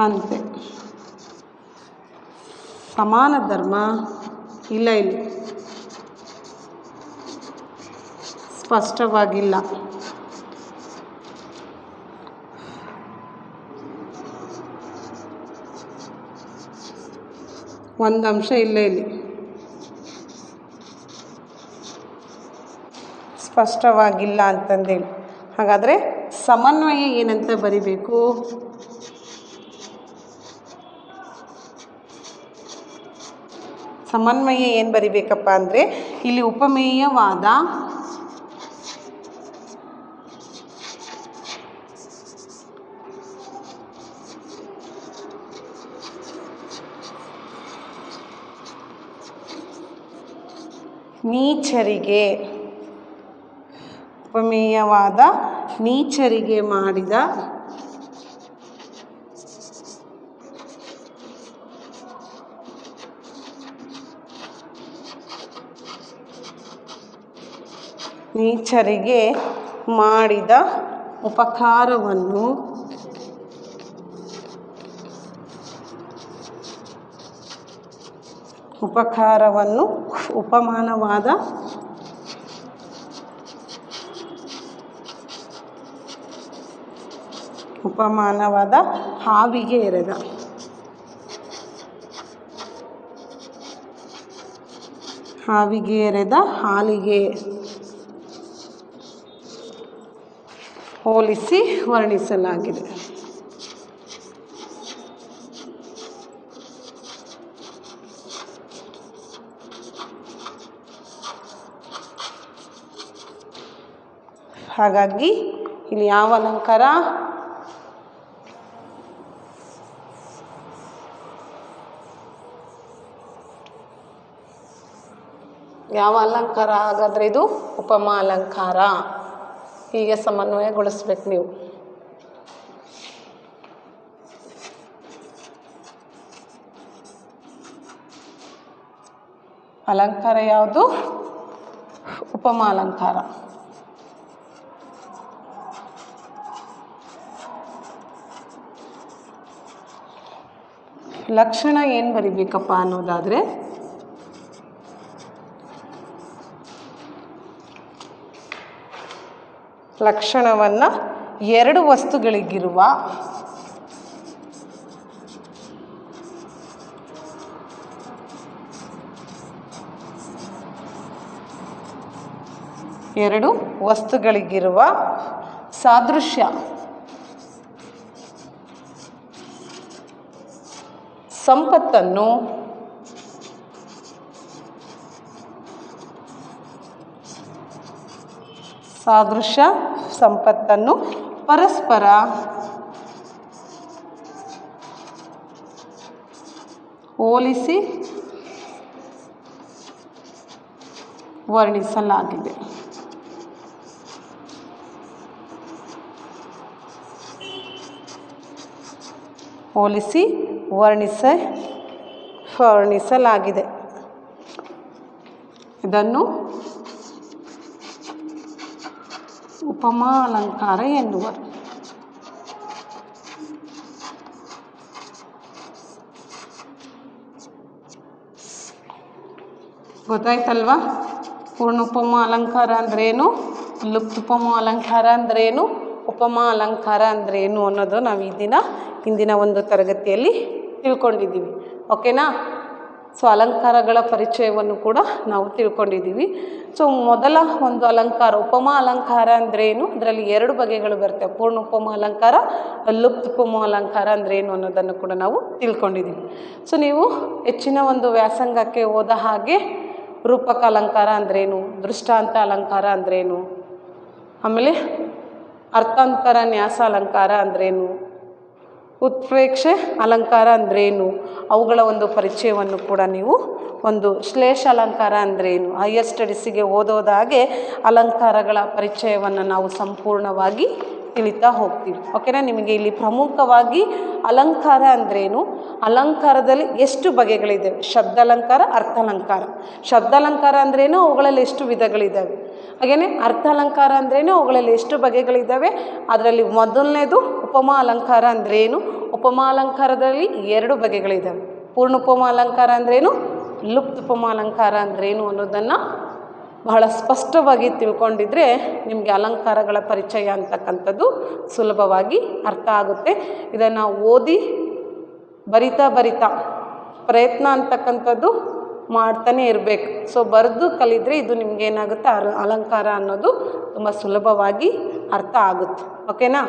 ಅಂತೆ. ಸಮಾನ ಧರ್ಮ ಇಲ್ಲ, ಇಲ್ಲಿ ಸ್ಪಷ್ಟವಾಗಿಲ್ಲ. ಒಂದು ಅಂಶ ಇಲ್ಲ, ಇಲ್ಲಿ ಸ್ಪಷ್ಟವಾಗಿಲ್ಲ ಅಂತಂದೇಳಿ. ಹಾಗಾದರೆ ಸಮನ್ವಯ ಏನಂತ ಬರಿಬೇಕು? ಸಮನ್ವಯ ಏನು ಬರಿಬೇಕಪ್ಪ ಅಂದರೆ, ಇಲ್ಲಿ ಉಪಮೇಯವಾದ ನೀಚರಿಗೆ, ಉಪಮೇಯವಾದ ನೀಚರಿಗೆ ಮಾಡಿದ ಉಪಕಾರವನ್ನು ಉಪಮಾನವಾದ ಹಾವಿಗೆ ಎರೆದ. ಹಾವಿಗೆ ಎರೆದ ಹಾಲಿಗೆ ಹೋಲಿಸಿ ವರ್ಣಿಸಲಾಗಿದೆ. ಹಾಗಾಗಿ ಇಲ್ಲಿ ಯಾವ ಅಲಂಕಾರ? ಯಾವ ಅಲಂಕಾರ? ಹಾಗಾದರೆ ಇದು ಉಪಮಾ ಅಲಂಕಾರ. ಹೀಗೆ ಸಮನ್ವಯಗೊಳಿಸ್ಬೇಕು ನೀವು. ಅಲಂಕಾರ ಯಾವುದು? ಉಪಮಾ ಅಲಂಕಾರ. ಲಕ್ಷಣ ಏನು ಬರಿಬೇಕಪ್ಪ ಅನ್ನೋದಾದರೆ, ಲಕ್ಷಣವನ್ನು ಎರಡು ವಸ್ತುಗಳಿಗಿರುವ ಸಾದೃಶ್ಯ ಸಂಪತ್ತನ್ನು ಪರಸ್ಪರ ಹೋಲಿಸಿ ವರ್ಣಿಸಲಾಗಿದೆ. ವರ್ಣಿಸಲಾಗಿದೆ. ಇದನ್ನು ಉಪಮಾ ಅಲಂಕಾರ ಎನ್ನುವರು. ಗೊತ್ತಾಯ್ತಲ್ವಾ? ಪೂರ್ಣ ಉಪಮಾ ಅಲಂಕಾರ ಅಂದ್ರೇನು, ಲುಪ್ತ ಉಪಮಾ ಅಲಂಕಾರ ಅಂದ್ರೇನು, ಉಪಮಾ ಅಲಂಕಾರ ಅಂದ್ರೇನು ಅನ್ನೋದು ನಾವು ಹಿಂದಿನ ಒಂದು ತರಗತಿಯಲ್ಲಿ ತಿಳ್ಕೊಂಡಿದ್ದೀವಿ. ಓಕೆನಾ? ಸೊ ಅಲಂಕಾರಗಳ ಪರಿಚಯವನ್ನು ಕೂಡ ನಾವು ತಿಳ್ಕೊಂಡಿದ್ದೀವಿ. ಸೊ ಮೊದಲ ಒಂದು ಅಲಂಕಾರ ಉಪಮಾ ಅಲಂಕಾರ ಅಂದ್ರೇನು, ಅದರಲ್ಲಿ ಎರಡು ಬಗೆಗಳು ಬರ್ತವೆ. ಪೂರ್ಣ ಉಪಮಾ ಅಲಂಕಾರ, ಲುಪ್ತ ಉಪಮಾ ಅಲಂಕಾರ ಅಂದ್ರೇನು ಅನ್ನೋದನ್ನು ಕೂಡ ನಾವು ತಿಳ್ಕೊಂಡಿದ್ದೀವಿ. ಸೊ ನೀವು ಹೆಚ್ಚಿನ ಒಂದು ವ್ಯಾಸಂಗಕ್ಕೆ ಹೋದ ಹಾಗೆ ರೂಪಕ ಅಲಂಕಾರ ಅಂದ್ರೇನು, ದೃಷ್ಟಾಂತ ಅಲಂಕಾರ ಅಂದ್ರೇನು, ಆಮೇಲೆ ಅರ್ಥಾಂತರ ನ್ಯಾಸ ಅಲಂಕಾರ ಅಂದ್ರೇನು, ಉತ್ಪ್ರೇಕ್ಷೆ ಅಲಂಕಾರ ಅಂದ್ರೇನು, ಅವುಗಳ ಒಂದು ಪರಿಚಯವನ್ನು ಕೂಡ ನೀವು ಒಂದು ಶ್ಲೇಷ ಅಲಂಕಾರ ಅಂದ್ರೇನು, ಹೈಯರ್ ಸ್ಟಡೀಸಿಗೆ ಓದೋದಾಗೆ ಅಲಂಕಾರಗಳ ಪರಿಚಯವನ್ನು ನಾವು ಸಂಪೂರ್ಣವಾಗಿ ತಿಳಿತಾ ಹೋಗ್ತೀವಿ. ಓಕೆನಾ? ನಿಮಗೆ ಇಲ್ಲಿ ಪ್ರಮುಖವಾಗಿ ಅಲಂಕಾರ ಅಂದ್ರೇನು, ಅಲಂಕಾರದಲ್ಲಿ ಎಷ್ಟು ಬಗೆಗಳಿದ್ದಾವೆ, ಶಬ್ದಾಲಂಕಾರ, ಅರ್ಥಾಲಂಕಾರ. ಶಬ್ದಾಲಂಕಾರ ಅಂದ್ರೇನು, ಅವುಗಳಲ್ಲಿ ಎಷ್ಟು ವಿಧಗಳಿದ್ದಾವೆ. ಹಾಗೆಯೇ ಅರ್ಥಾಲಂಕಾರ ಅಂದ್ರೇನು, ಅವುಗಳಲ್ಲಿ ಎಷ್ಟು ಬಗೆಗಳಿದ್ದಾವೆ. ಅದರಲ್ಲಿ ಮೊದಲನೇದು ಉಪಮಾ ಅಲಂಕಾರ ಅಂದ್ರೇನು, ಉಪಮಾಲಂಕಾರದಲ್ಲಿ 2 ಬಗೆಗಳಿದ್ದಾವೆ. ಪೂರ್ಣ ಉಪಮಾಲಂಕಾರ ಅಂದ್ರೇನು, ಲುಪ್ತ ಉಪಮಾಲಂಕಾರ ಅಂದ್ರೇನು ಅನ್ನೋದನ್ನು ಬಹಳ ಸ್ಪಷ್ಟವಾಗಿ ತಿಳ್ಕೊಂಡಿದ್ರೆ ನಿಮಗೆ ಅಲಂಕಾರಗಳ ಪರಿಚಯ ಅಂತಕ್ಕಂಥದ್ದು ಸುಲಭವಾಗಿ ಅರ್ಥ ಆಗುತ್ತೆ. ಇದನ್ನು ಓದಿ ಬರಿತಾ ಪ್ರಯತ್ನ ಅಂತಕ್ಕಂಥದ್ದು ಮಾಡ್ತಾನೆ ಇರಬೇಕು. ಸೊ ಬರೆದು ಕಲಿದರೆ ಇದು ನಿಮಗೇನಾಗುತ್ತೆ, ಅಲಂಕಾರ ಅನ್ನೋದು ತುಂಬ ಸುಲಭವಾಗಿ ಅರ್ಥ ಆಗುತ್ತೆ. ಓಕೆನಾ?